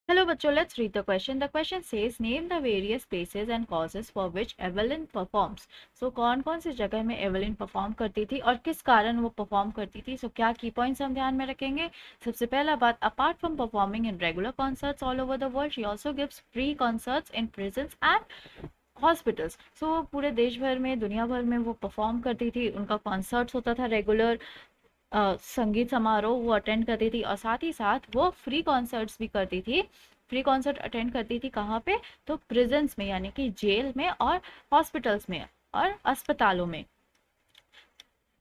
Hello बच्चों, let's read the question. The question says name the various places and causes for which Evelyn performs. So कौन कौन सी जगह में Evelyn perform करती थी और किस कारण वो परफॉर्म करती थी. सो क्या की पॉइंट्स हम ध्यान में रखेंगे. सबसे पहला बात, apart from performing in regular concerts all over the world, she also gives free concerts in prisons and hospitals. So पूरे देश भर में, दुनिया भर में वो परफॉर्म करती थी. उनका कॉन्सर्ट्स होता था रेगुलर, संगीत समारोह वो अटेंड करती थी, और साथ ही साथ वो फ्री कॉन्सर्ट्स भी करती थी. फ्री कॉन्सर्ट अटेंड करती थी कहाँ पे, तो प्रिजन्स में यानी कि जेल में और हॉस्पिटल्स में और अस्पतालों में.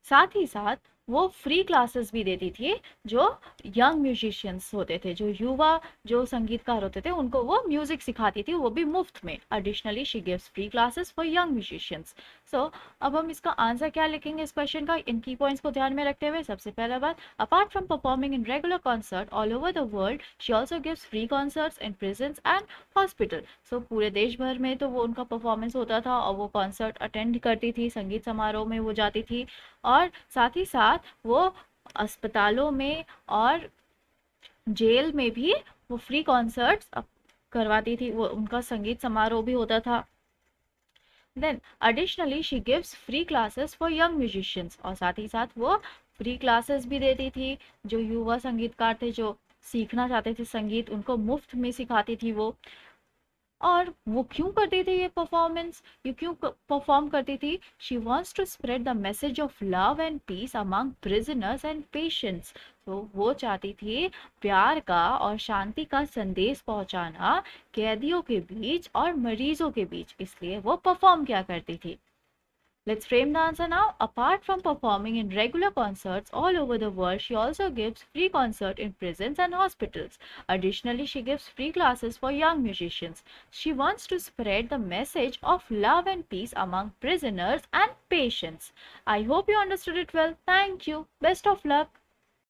साथ ही साथ वो फ्री क्लासेस भी देती थी जो यंग म्यूजिशियंस होते थे, जो युवा जो संगीतकार होते थे, उनको वो म्यूजिक सिखाती थी, वो भी मुफ्त में. Additionally she gives free classes for young musicians. So अब हम इसका आंसर क्या लिखेंगे इस क्वेश्चन का, इन की पॉइंट्स को ध्यान में रखते हुए. सबसे पहला बात, apart from performing in regular concert all over the world, she also gives free concerts in prisons and hospital. So पूरे देश भर में तो वो उनका परफॉर्मेंस होता था और वो कॉन्सर्ट अटेंड करती थी, संगीत समारोह में वो जाती थी, और साथ ही साथ वो अस्पतालों में और जेल में भी वो फ्री कॉन्सर्ट्स करवाती थी, वो उनका संगीत समारोह भी होता था. Then additionally she gives free classes for young musicians, और साथ ही साथ वो फ्री क्लासेस भी देती थी. जो युवा संगीतकार थे, जो सीखना चाहते थे संगीत, उनको मुफ्त में सिखाती थी वो. और वो क्यों करती थी ये परफॉर्मेंस, ये क्यों परफॉर्म करती थी. She wants to spread the message of love and peace among prisoners and patients. तो वो चाहती थी प्यार का और शांति का संदेश पहुंचाना कैदियों के बीच और मरीजों के बीच, इसलिए वो परफॉर्म क्या करती थी. Let's frame the answer now. Apart from performing in regular concerts all over the world, she also gives free concerts in prisons and hospitals. Additionally, she gives free classes for young musicians. She wants to spread the message of love and peace among prisoners and patients. I hope you understood it well. Thank you. Best of luck.